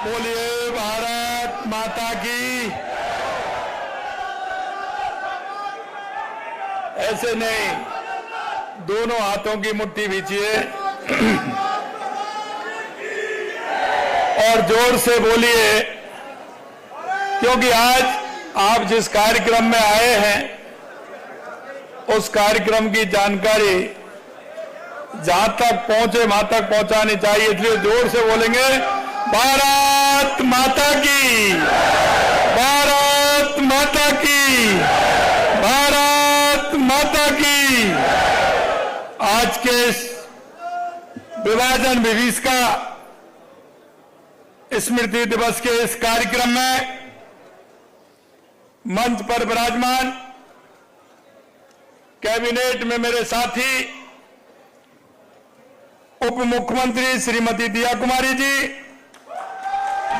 बोलिए भारत माता की। ऐसे नहीं, दोनों हाथों की मुट्ठी बीचिए और जोर से बोलिए, क्योंकि आज आप जिस कार्यक्रम में आए हैं उस कार्यक्रम की जानकारी जहां तक पहुंचे वहां तक पहुंचानी चाहिए, इसलिए जोर से बोलेंगे भारत माता की, भारत माता की, भारत माता की। आज के इस विभाजन विभीषिका स्मृति दिवस के इस कार्यक्रम में मंच पर विराजमान कैबिनेट में मेरे साथी उप मुख्यमंत्री श्रीमती दिया कुमारी जी,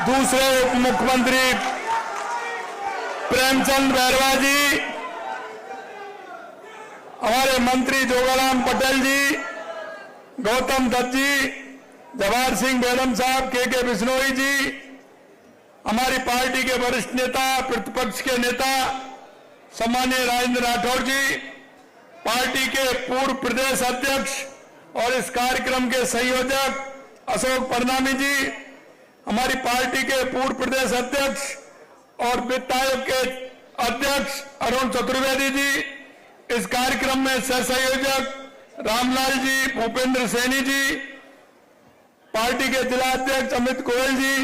दूसरे उप मुख्यमंत्री प्रेमचंद बैरवा जी, हमारे मंत्री जोगाराम पटेल जी, गौतम दत्त जी, जवाहर सिंह बेगम साहब, के बिश्नोई जी, हमारी पार्टी के वरिष्ठ नेता, प्रतिपक्ष के नेता सम्मानीय राजेंद्र राठौर जी, पार्टी के पूर्व प्रदेश अध्यक्ष और इस कार्यक्रम के संयोजक अशोक परनामी जी, हमारी पार्टी के पूर्व प्रदेश अध्यक्ष और वित्त आयोग के अध्यक्ष अरुण चतुर्वेदी जी, इस कार्यक्रम में सह संयोजक रामलाल जी, भूपेंद्र सैनी जी, पार्टी के जिला अध्यक्ष अमित गोयल जी,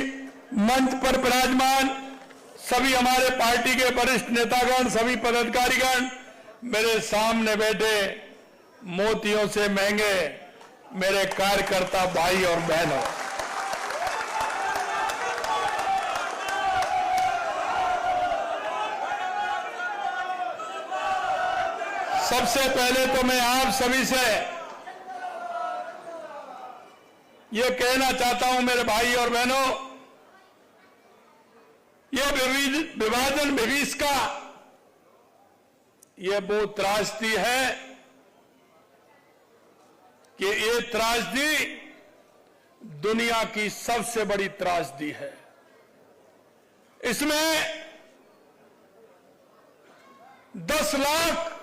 मंच पर विराजमान सभी हमारे पार्टी के वरिष्ठ नेतागण, सभी पदाधिकारीगण, मेरे सामने बैठे मोतियों से महंगे मेरे कार्यकर्ता भाई और बहनों, सबसे पहले तो मैं आप सभी से ये कहना चाहता हूं मेरे भाई और बहनों, ये विभाजन विभीषिका ये वो त्रासदी है कि ये त्रासदी दुनिया की सबसे बड़ी त्रासदी है। इसमें 10 लाख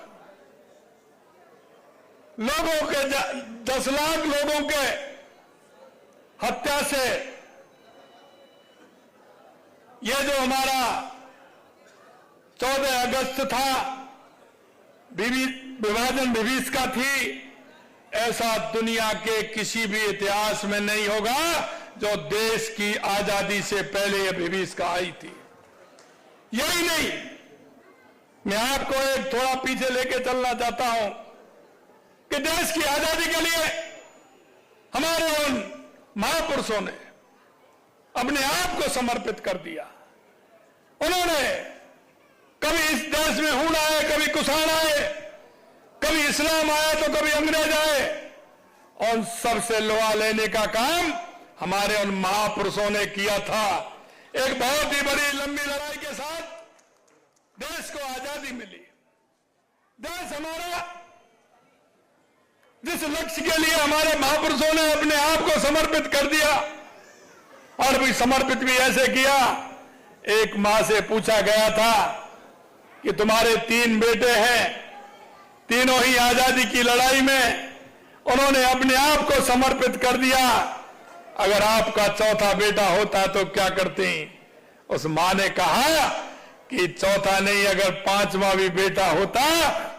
लोगों के हत्या से ये जो हमारा 14 अगस्त था, विभाजन विभीषिका थी, ऐसा दुनिया के किसी भी इतिहास में नहीं होगा जो देश की आजादी से पहले यह विभीषिका आई थी। यही नहीं, मैं आपको एक थोड़ा पीछे लेके चलना चाहता हूं कि देश की आजादी के लिए हमारे उन महापुरुषों ने अपने आप को समर्पित कर दिया। उन्होंने कभी इस देश में हूण आए, कभी कुषाण आए, कभी इस्लाम आया तो कभी अंग्रेज आए, और सबसे लोहा लेने का काम हमारे उन महापुरुषों ने किया था। एक बहुत ही बड़ी लंबी लड़ाई के साथ देश को आजादी मिली। देश हमारा जिस लक्ष्य के लिए हमारे महापुरुषों ने अपने आप को समर्पित कर दिया, और भी समर्पित भी ऐसे किया, एक मां से पूछा गया था कि तुम्हारे 3 बेटे हैं, तीनों ही आजादी की लड़ाई में उन्होंने अपने आप को समर्पित कर दिया, अगर आपका चौथा बेटा होता तो क्या करते? उस मां ने कहा कि चौथा नहीं, अगर 5वां भी बेटा होता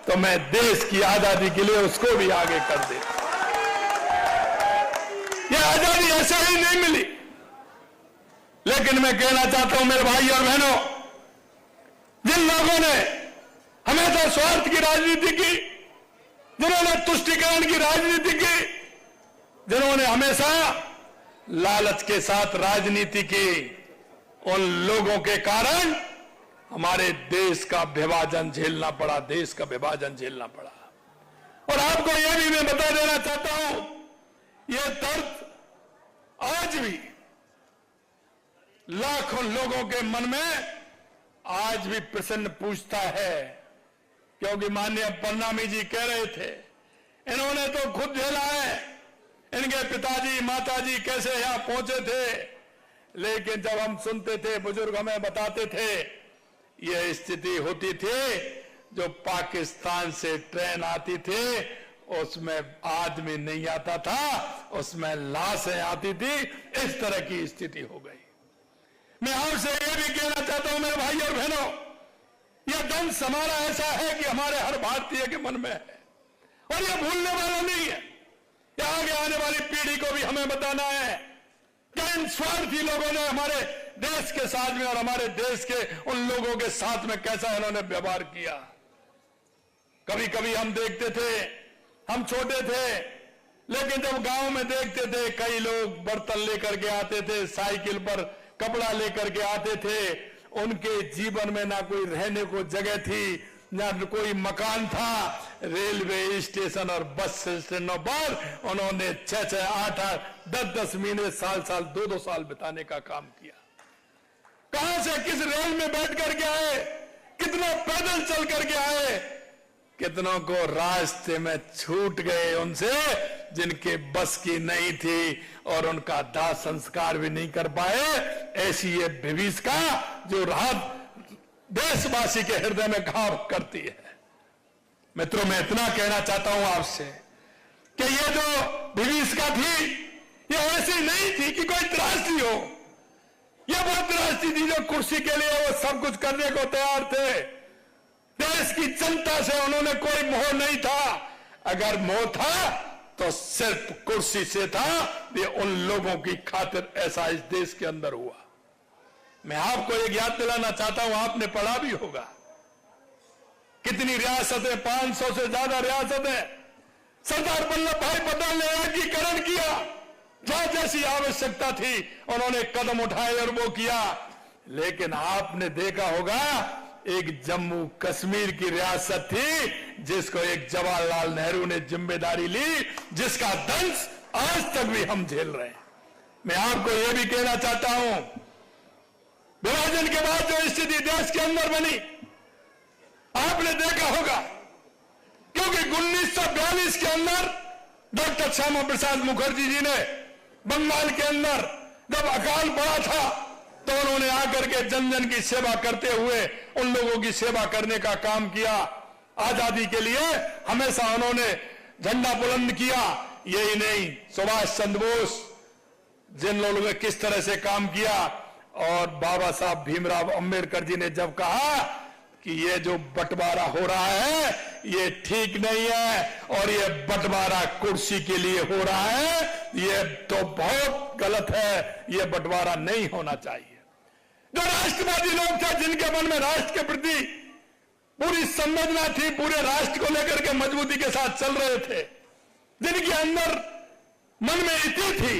तो मैं देश की आजादी के लिए उसको भी आगे कर देता। यह आजादी ऐसे ही नहीं मिली। लेकिन मैं कहना चाहता हूं मेरे भाई और बहनों, जिन लोगों ने हमेशा स्वार्थ की राजनीति की, जिन्होंने तुष्टीकरण की राजनीति की, जिन्होंने हमेशा लालच के साथ राजनीति की, उन लोगों के कारण हमारे देश का विभाजन झेलना पड़ा, देश का विभाजन झेलना पड़ा। और आपको यह भी मैं बता देना चाहता हूं, यह दर्द आज भी लाखों लोगों के मन में आज भी प्रश्न पूछता है, क्योंकि माननीय परनामी जी कह रहे थे, इन्होंने तो खुद झेला है, इनके पिताजी माताजी कैसे यहां पहुंचे थे, लेकिन जब हम सुनते थे, बुजुर्ग हमें बताते थे, यह स्थिति होती थी, जो पाकिस्तान से ट्रेन आती थी उसमें आदमी नहीं आता था, उसमें लाशें आती थी। इस तरह की स्थिति हो गई। मैं आपसे यह भी कहना चाहता हूं मेरे भाई और बहनों, यह दंश हमारा ऐसा है कि हमारे हर भारतीय के मन में है और यह भूलने वाला नहीं है। यह आगे आने वाली पीढ़ी को भी हमें बताना है कि इन स्वार्थी लोगों ने हमारे देश के साथ में और हमारे देश के उन लोगों के साथ में कैसा इन्होंने व्यवहार किया। कभी कभी हम देखते थे, हम छोटे थे, लेकिन जब गांव में देखते थे कई लोग बर्तन लेकर के आते थे, साइकिल पर कपड़ा लेकर के आते थे, उनके जीवन में ना कोई रहने को जगह थी, ना कोई मकान था। रेलवे स्टेशन और बस स्टैंडों पर उन्होंने 6-6, 8-8, 10-10 महीने, साल-साल, 2-2 साल बिताने का काम किया। कहां से, किस रेल में बैठ करके आए, कितना पैदल चल करके आए, कितनों को रास्ते में छूट गए उनसे, जिनके बस की नहीं थी और उनका दाह संस्कार भी नहीं कर पाए। ऐसी ये विभीषिका जो रात देशवासी के हृदय में घाव करती है। मित्रों, मैं इतना कहना चाहता हूं आपसे कि ये जो विभीषिका थी, ये ऐसी नहीं थी कि कोई त्रासदी हो। ये वो त्रासदी थी जो कुर्सी के लिए वो सब कुछ करने को तैयार थे। देश की जनता से उन्होंने कोई मोह नहीं था। अगर मोह था तो सिर्फ कुर्सी से था। ये उन लोगों की खातिर ऐसा इस देश के अंदर हुआ। मैं आपको एक याद दिलाना चाहता हूं, आपने पढ़ा भी होगा, कितनी रियासतें, 500 से ज्यादा रियासतें सरदार वल्लभ भाई पटेल ने एकीकरण किया। जहां जैसी आवश्यकता थी उन्होंने कदम उठाए और वो किया। लेकिन आपने देखा होगा, एक जम्मू कश्मीर की रियासत थी जिसको एक जवाहरलाल नेहरू ने जिम्मेदारी ली, जिसका दंश आज तक भी हम झेल रहे हैं। मैं आपको यह भी कहना चाहता हूं, विभाजन के बाद जो स्थिति देश के अंदर बनी, आपने देखा होगा, क्योंकि 1942 के अंदर डॉक्टर श्यामा प्रसाद मुखर्जी जी ने बंगाल के अंदर जब अकाल पड़ा था, तो उन्होंने आकर के जन जन की सेवा करते हुए उन लोगों की सेवा करने का काम किया। आजादी के लिए हमेशा उन्होंने झंडा बुलंद किया। यही नहीं, सुभाष चंद्र बोस जिन लोगों ने किस तरह से काम किया, और बाबा साहब भीमराव अंबेडकर जी ने जब कहा कि ये जो बंटवारा हो रहा है ये ठीक नहीं है और ये बंटवारा कुर्सी के लिए हो रहा है, ये तो बहुत गलत है, ये बंटवारा नहीं होना चाहिए। जो राष्ट्रवादी लोग थे, जिनके मन में राष्ट्र के प्रति पूरी संवेदना थी, पूरे राष्ट्र को लेकर के मजबूती के साथ चल रहे थे, जिनके अंदर मन में इतनी थी,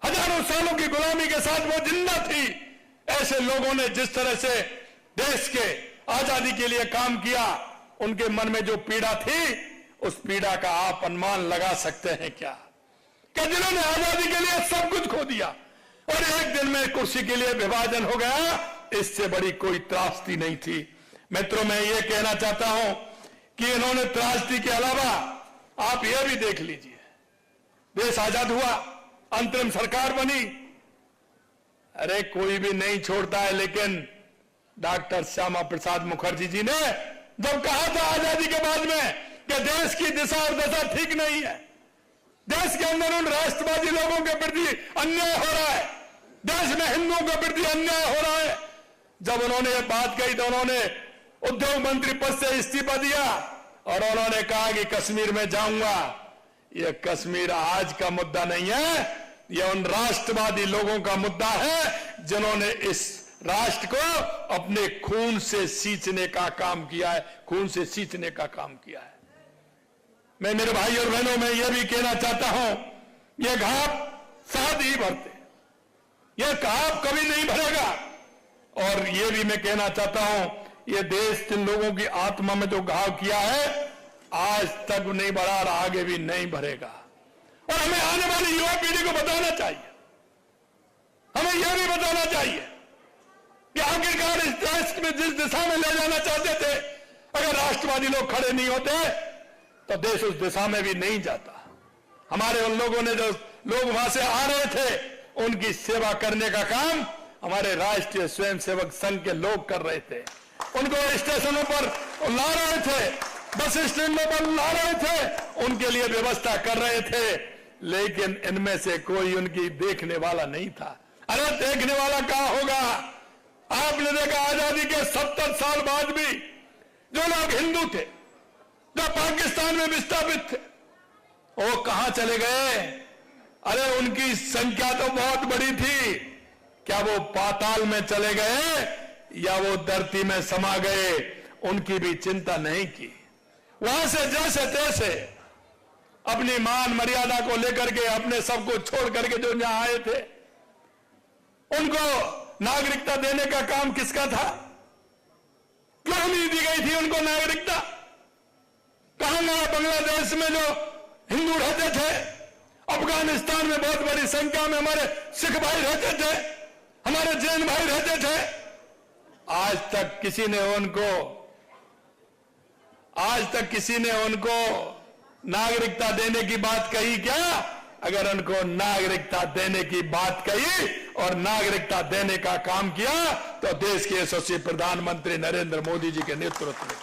हजारों सालों की गुलामी के साथ वो जिंदा थी, ऐसे लोगों ने जिस तरह से देश के आजादी के लिए काम किया, उनके मन में जो पीड़ा थी, उस पीड़ा का आप अनुमान लगा सकते हैं क्या? कि जिन्होंने आजादी के लिए सब कुछ खो दिया और एक दिन में कुर्सी के लिए विभाजन हो गया, इससे बड़ी कोई त्रासदी नहीं थी। मित्रों, मैं ये कहना चाहता हूं कि इन्होंने त्रासदी के अलावा आप ये भी देख लीजिए, देश आजाद हुआ, अंतरिम सरकार बनी, अरे कोई भी नहीं छोड़ता है, लेकिन डॉक्टर श्यामा प्रसाद मुखर्जी जी ने जब कहा था आजादी के बाद में कि देश की दिशा और दशा ठीक नहीं है, देश के अंदर उन राष्ट्रवादी लोगों के प्रति अन्याय हो रहा है, देश में हिंदुओं के प्रति अन्याय हो रहा है, जब उन्होंने ये बात कही तो उन्होंने उद्योग मंत्री पद से इस्तीफा दिया और उन्होंने कहा कि कश्मीर में जाऊंगा। यह कश्मीर आज का मुद्दा नहीं है, यह उन राष्ट्रवादी लोगों का मुद्दा है जिन्होंने इस राष्ट्र को अपने खून से सींचने का काम किया है, खून से सींचने का काम किया है। मैं मेरे भाई और बहनों में यह भी कहना चाहता हूं, यह घाव साथ ही भरते, यह घाव कभी नहीं भरेगा। और यह भी मैं कहना चाहता हूं, यह देश जिन लोगों की आत्मा में जो घाव किया है, आज तक नहीं भरा और आगे भी नहीं भरेगा। और हमें आने वाली युवा पीढ़ी को बताना चाहिए, हमें यह भी बताना चाहिए कि आखिरकार इस देश में जिस दिशा में ले जाना चाहते थे, अगर राष्ट्रवादी लोग खड़े नहीं होते तो देश उस दिशा में भी नहीं जाता। हमारे उन लोगों ने, जो लोग वहां से आ रहे थे, उनकी सेवा करने का काम हमारे राष्ट्रीय स्वयंसेवक संघ के लोग कर रहे थे। उनको स्टेशनों पर ला रहे थे, बस स्टैंडों पर ला रहे थे, उनके लिए व्यवस्था कर रहे थे, लेकिन इनमें से कोई उनकी देखने वाला नहीं था। अरे देखने वाला कहां होगा? आपने देखा आजादी के 70 साल बाद भी जो लोग हिंदू थे, जो पाकिस्तान में विस्थापित थे, वो कहां चले गए? अरे उनकी संख्या तो बहुत बड़ी थी, क्या वो पाताल में चले गए या वो धरती में समा गए? उनकी भी चिंता नहीं की। वहां से जैसे तैसे अपनी मान मर्यादा को लेकर के, अपने सब को छोड़ करके जो यहां आए थे, उनको नागरिकता देने का काम किसका था? क्यों नहीं दी गई थी उनको नागरिकता? कहां गया बांग्लादेश में जो हिंदू रहते थे, अफगानिस्तान में बहुत बड़ी संख्या में हमारे सिख भाई रहते थे, हमारे जैन भाई रहते थे, आज तक किसी ने उनको नागरिकता देने की बात कही क्या? अगर उनको नागरिकता देने की बात कही और नागरिकता देने का काम किया तो देश के यशस्वी प्रधानमंत्री नरेंद्र मोदी जी के नेतृत्व में।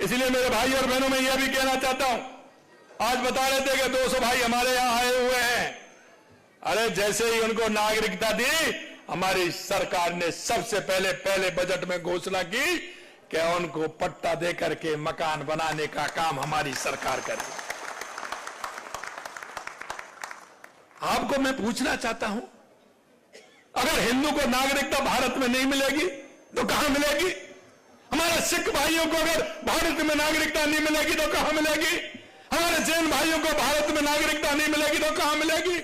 इसलिए मेरे भाई और बहनों, मैं यह भी कहना चाहता हूं, आज बता रहे थे कि 200 भाई हमारे यहां आए हुए हैं। अरे जैसे ही उनको नागरिकता दी, हमारी सरकार ने सबसे पहले बजट में घोषणा की कि उनको पट्टा देकर के मकान बनाने का काम हमारी सरकार करेगी। आपको मैं पूछना चाहता हूं, अगर हिंदू को नागरिकता भारत में नहीं मिलेगी तो कहां मिलेगी? हमारे सिख भाइयों को अगर भारत में नागरिकता नहीं मिलेगी तो कहां मिलेगी? हमारे जैन भाइयों को भारत में नागरिकता नहीं मिलेगी तो कहां मिलेगी?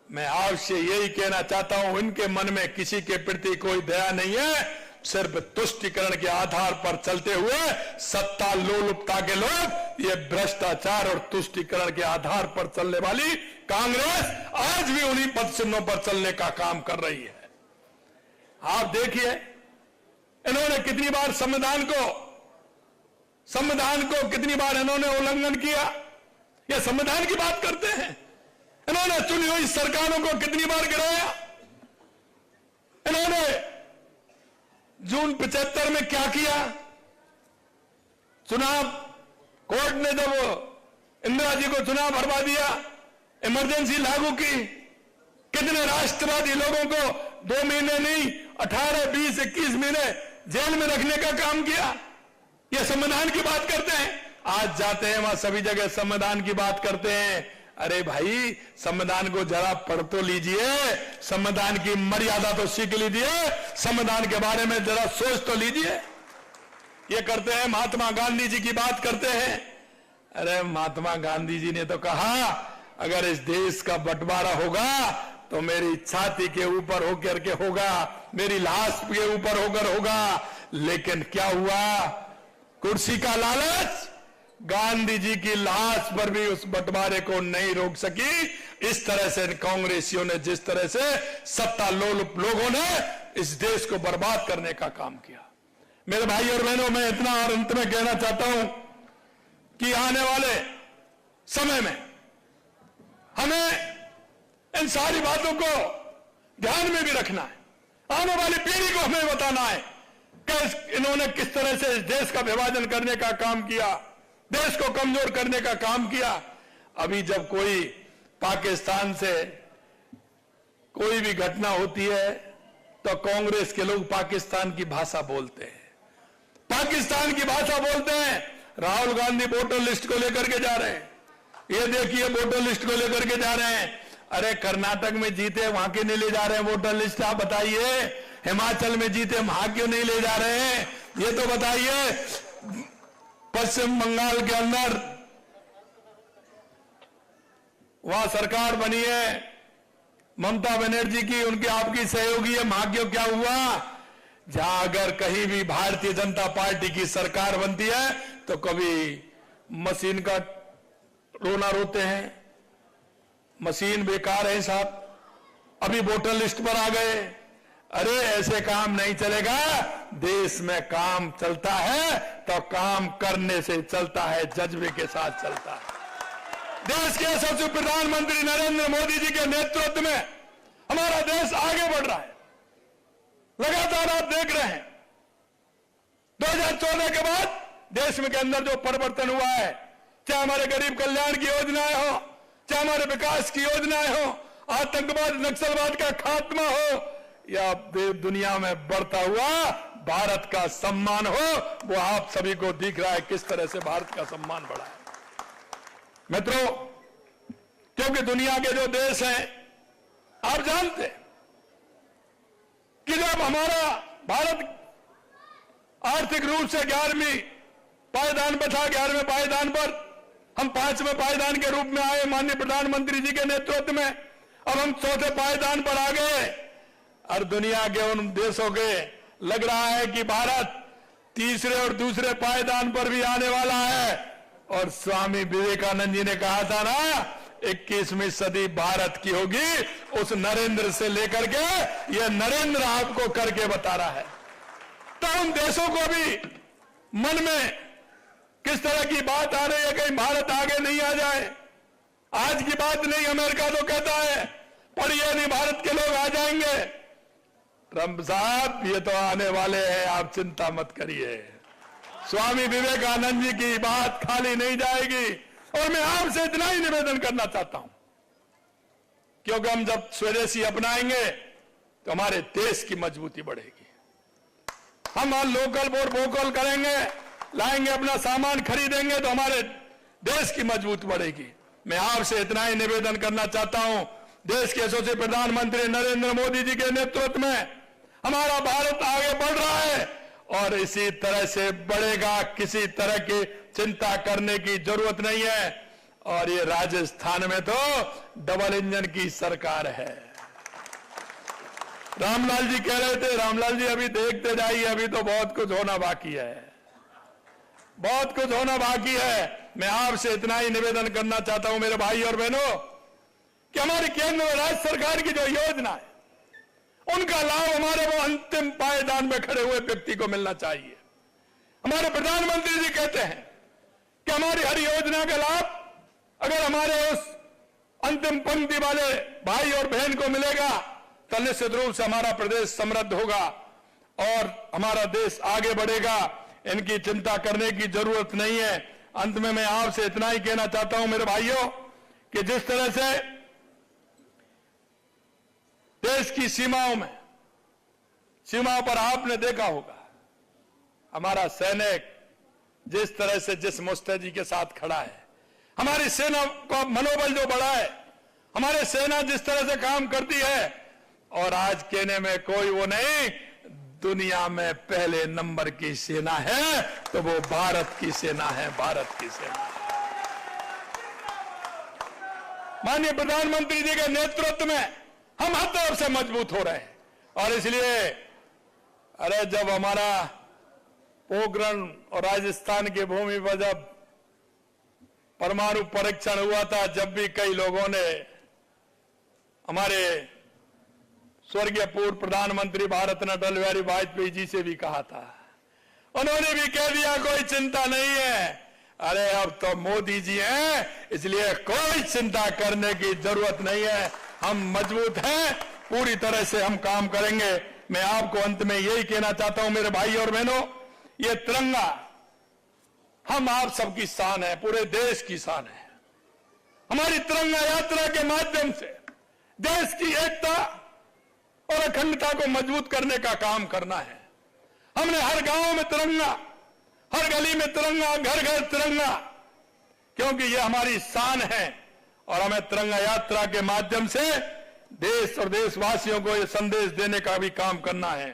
मैं आपसे यही कहना चाहता हूं, इनके मन में किसी के प्रति कोई दया नहीं है। सिर्फ तुष्टीकरण के आधार पर चलते हुए सत्ता लोलुपता के लोग, ये भ्रष्टाचार और तुष्टीकरण के आधार पर चलने वाली कांग्रेस आज भी उन्हीं पदचिन्हों पर चलने का काम कर रही है। आप देखिए, इन्होंने कितनी बार संविधान को कितनी बार इन्होंने उल्लंघन किया। ये संविधान की बात करते हैं। इन्होंने चुनी हुई सरकारों को कितनी बार गिराया। इन्होंने जून 75 में क्या किया? चुनाव कोर्ट ने जब इंदिरा जी को चुनाव हरवा दिया, इमरजेंसी लागू की, कितने राष्ट्रवादी लोगों को 2 महीने नहीं 18, 20, 21 महीने जेल में रखने का काम किया। ये संविधान की बात करते हैं। आज जाते हैं वहां सभी जगह संविधान की बात करते हैं। अरे भाई, संविधान को जरा पढ़ तो लीजिए, संविधान की मर्यादा तो सीख लीजिए, संविधान के बारे में जरा सोच तो लीजिए। ये करते हैं महात्मा गांधी जी की बात करते हैं। अरे महात्मा गांधी जी ने तो कहा, अगर इस देश का बंटवारा होगा तो मेरी छाती के ऊपर होकर के होगा, मेरी लाश के ऊपर होकर होगा। लेकिन क्या हुआ? कुर्सी का लालच गांधी जी की लाश पर भी उस बंटवारे को नहीं रोक सकी। इस तरह से कांग्रेसियों ने, जिस तरह से सत्ता लोलुप लोगों ने इस देश को बर्बाद करने का काम किया। मेरे भाई और बहनों, मैं इतना और अंत में कहना चाहता हूं कि आने वाले समय में हमें इन सारी बातों को ध्यान में भी रखना है। आने वाली पीढ़ी को हमें बताना है कि इन्होंने किस तरह से इस देश का विभाजन करने का काम किया, देश को कमजोर करने का काम किया। अभी जब कोई पाकिस्तान से कोई भी घटना होती है तो कांग्रेस के लोग पाकिस्तान की भाषा बोलते हैं, पाकिस्तान की भाषा बोलते हैं। राहुल गांधी वोटर लिस्ट को लेकर के जा रहे हैं, ये देखिए वोटर लिस्ट को लेकर के जा रहे हैं। अरे कर्नाटक में जीते, वहां क्यों नहीं ले जा रहे हैं वोटर लिस्ट? आप बताइए। हिमाचल में जीते, वहां क्यों नहीं ले जा रहे हैं? ये तो बताइए। पश्चिम बंगाल के अंदर वहां सरकार बनी है ममता बनर्जी की, उनकी आपकी सहयोगी है, वहां क्यों क्या हुआ? जहां अगर कहीं भी भारतीय जनता पार्टी की सरकार बनती है तो कभी मशीन का रोना रोते हैं, मशीन बेकार है साहब, अभी वोटर लिस्ट पर आ गए। अरे ऐसे काम नहीं चलेगा। देश में काम चलता है तो काम करने से चलता है, जज्बे के साथ चलता है। देश के यशस्वी प्रधानमंत्री नरेंद्र मोदी जी के नेतृत्व में हमारा देश आगे बढ़ रहा है। लगातार आप देख रहे हैं 2014 के बाद देश में के अंदर जो परिवर्तन हुआ है, चाहे हमारे गरीब कल्याण की योजनाएं हो, चाहे हमारे विकास की योजनाएं हो, आतंकवाद नक्सलवाद का खात्मा हो, या दुनिया में बढ़ता हुआ भारत का सम्मान हो, वो आप सभी को दिख रहा है किस तरह से भारत का सम्मान बढ़ा है। मित्रों, क्योंकि दुनिया के जो देश हैं, आप जानते हैं कि जब हमारा भारत आर्थिक रूप से 11वीं पायदान पर था, 11वें पायदान पर हम 5वें पायदान के रूप में आए माननीय प्रधानमंत्री जी के नेतृत्व में, अब हम 4थे पायदान पर आ गए और दुनिया के उन देशों के लग रहा है कि भारत तीसरे और दूसरे पायदान पर भी आने वाला है। और स्वामी विवेकानंद जी ने कहा था ना, 21वीं सदी भारत की होगी, उस नरेंद्र से लेकर के यह नरेंद्र आपको करके बता रहा है। तो उन देशों को भी मन में किस तरह की बात आ रही है, कहीं भारत आगे नहीं आ जाए। आज की बात नहीं, अमेरिका तो कहता है पढ़िए नहीं, भारत के लोग आ जाएंगे। ट्रंप साहब, ये तो आने वाले हैं, आप चिंता मत करिए। स्वामी विवेकानंद जी की बात खाली नहीं जाएगी। और मैं आपसे इतना ही निवेदन करना चाहता हूं, क्योंकि हम जब स्वदेशी अपनाएंगे तो हमारे देश की मजबूती बढ़ेगी। हम लोकल फॉर वोकल करेंगे, लाएंगे, अपना सामान खरीदेंगे तो हमारे देश की मजबूती बढ़ेगी। मैं आपसे इतना ही निवेदन करना चाहता हूं, देश के यशस्वी प्रधानमंत्री नरेंद्र मोदी जी के नेतृत्व में हमारा भारत आगे बढ़ रहा है और इसी तरह से बढ़ेगा। किसी तरह की चिंता करने की जरूरत नहीं है। और ये राजस्थान में तो डबल इंजन की सरकार है। रामलाल जी कह रहे थे, रामलाल जी अभी देखते जाइए, अभी तो बहुत कुछ होना बाकी है, बहुत कुछ होना बाकी है। मैं आपसे इतना ही निवेदन करना चाहता हूं मेरे भाई और बहनों, कि हमारी केंद्र और राज्य सरकार की जो योजना है, उनका लाभ हमारे वो अंतिम पायदान में खड़े हुए व्यक्ति को मिलना चाहिए। हमारे प्रधानमंत्री जी कहते हैं कि हमारी हर योजना का लाभ अगर हमारे उस अंतिम पंक्ति वाले भाई और बहन को मिलेगा तो निश्चित रूप से हमारा प्रदेश समृद्ध होगा और हमारा देश आगे बढ़ेगा। इनकी चिंता करने की जरूरत नहीं है। अंत में मैं आपसे इतना ही कहना चाहता हूं मेरे भाइयों, कि जिस तरह से देश की सीमाओं पर आपने देखा होगा, हमारा सैनिक जिस तरह से जिस मुस्तैदी के साथ खड़ा है, हमारी सेना का मनोबल जो बढ़ा है, हमारे सेना जिस तरह से काम करती है, और आज कहने में कोई वो नहीं, दुनिया में पहले नंबर की सेना है तो वो भारत की सेना है, भारत की सेना। माननीय प्रधानमंत्री जी के नेतृत्व में हम हर तरफ से मजबूत हो रहे हैं। और इसलिए अरे जब हमारा पोखरण और राजस्थान की भूमि पर जब परमाणु परीक्षण हुआ था, जब भी कई लोगों ने हमारे स्वर्गीय पूर्व प्रधानमंत्री भारत रत्न अटल बिहारी वाजपेयी जी से भी कहा था, उन्होंने भी कह दिया कोई चिंता नहीं है। अरे अब तो मोदी जी हैं, इसलिए कोई चिंता करने की जरूरत नहीं है। हम मजबूत हैं, पूरी तरह से हम काम करेंगे। मैं आपको अंत में यही कहना चाहता हूं मेरे भाई और बहनों, ये तिरंगा हम आप सबकी शान है, पूरे देश की शान है। हमारी तिरंगा यात्रा के माध्यम से देश की एकता और अखंडता को मजबूत करने का काम करना है। हमने हर गांव में तिरंगा, हर गली में तिरंगा, घर घर तिरंगा, क्योंकि ये हमारी शान है। और हमें तिरंगा यात्रा के माध्यम से देश और देशवासियों को ये संदेश देने का भी काम करना है।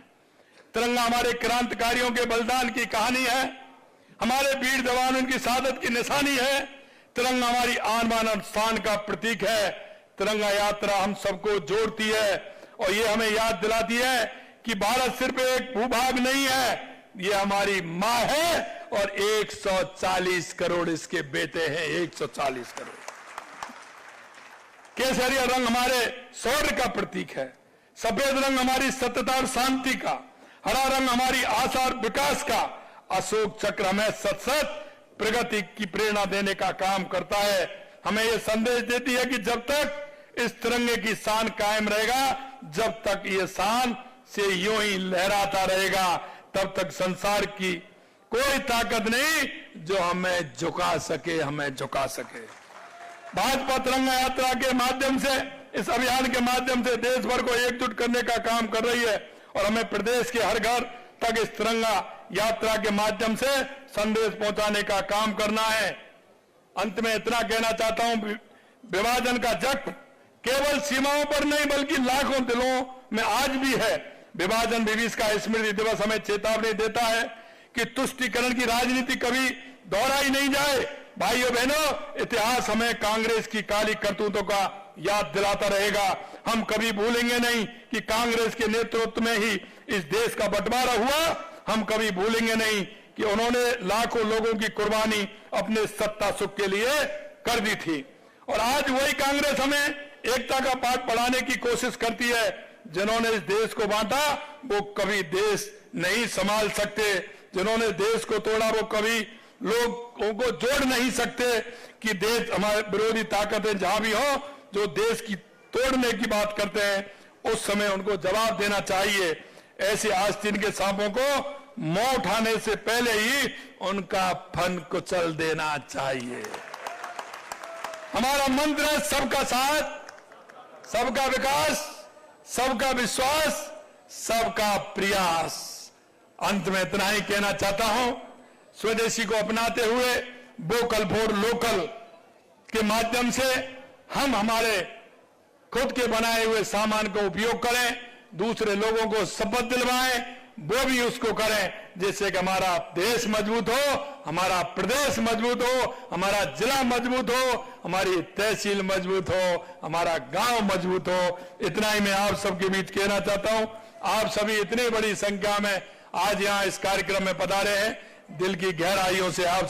तिरंगा हमारे क्रांतिकारियों के बलिदान की कहानी है, हमारे वीर जवानों की शहादत की निशानी है। तिरंगा हमारी आन बान और शान का प्रतीक है। तिरंगा यात्रा हम सबको जोड़ती है और ये हमें याद दिलाती है कि भारत सिर्फ एक भूभाग नहीं है, ये हमारी मां है और 140 करोड़ इसके बेटे हैं, 140 करोड़। केसरिया रंग हमारे शौर्य का प्रतीक है, सफेद रंग हमारी सत्यता और शांति का, हरा रंग हमारी आशा और विकास का, अशोक चक्र हमें सतत प्रगति की प्रेरणा देने का काम करता है। हमें यह संदेश देती है कि जब तक इस तिरंगे की शान कायम रहेगा, जब तक ये शान से यूं ही लहराता रहेगा, तब तक संसार की कोई ताकत नहीं जो हमें झुका सके, हमें झुका सके। भाजपा तिरंगा यात्रा के माध्यम से, इस अभियान के माध्यम से देश भर को एकजुट करने का काम कर रही है और हमें प्रदेश के हर घर तक इस तिरंगा यात्रा के माध्यम से संदेश पहुंचाने का काम करना है। अंत में इतना कहना चाहता हूं, विभाजन का जख्म केवल सीमाओं पर नहीं बल्कि लाखों दिलों में आज भी है। विभाजन दिवस का स्मृति दिवस हमें चेतावनी देता है कि तुष्टीकरण की राजनीति कभी दोहराई नहीं जाए। भाइयों बहनों, इतिहास हमें कांग्रेस की काली करतूतों का याद दिलाता रहेगा। हम कभी भूलेंगे नहीं कि कांग्रेस के नेतृत्व में ही इस देश का बंटवारा हुआ। हम कभी भूलेंगे नहीं कि उन्होंने लाखों लोगों की कुर्बानी अपने सत्ता सुख के लिए कर दी थी। और आज वही कांग्रेस हमें एकता का पाठ पढ़ाने की कोशिश करती है। जिन्होंने इस देश को बांटा वो कभी देश नहीं संभाल सकते, जिन्होंने देश को तोड़ा वो कभी लोगों को जोड़ नहीं सकते। कि देश हमारे विरोधी ताकतें जहां भी हो जो देश की तोड़ने की बात करते हैं, उस समय उनको जवाब देना चाहिए। ऐसे आस्तीन के सांपों को मुंह उठाने से पहले ही उनका फन कुचल देना चाहिए। हमारा मंत्र है सबका साथ, सबका विकास, सबका विश्वास, सबका प्रयास। अंत में इतना ही कहना चाहता हूं, स्वदेशी को अपनाते हुए वोकल फॉर लोकल के माध्यम से हम हमारे खुद के बनाए हुए सामान का उपयोग करें, दूसरे लोगों को शपथ दिलवाएं, वो भी उसको करें, जिससे कि हमारा देश मजबूत हो, हमारा प्रदेश मजबूत हो, हमारा जिला मजबूत हो, हमारी तहसील मजबूत हो, हमारा गांव मजबूत हो। इतना ही मैं आप सबके बीच कहना चाहता हूं। आप सभी इतनी बड़ी संख्या में आज यहां इस कार्यक्रम में पधारे हैं, दिल की गहराइयों से आप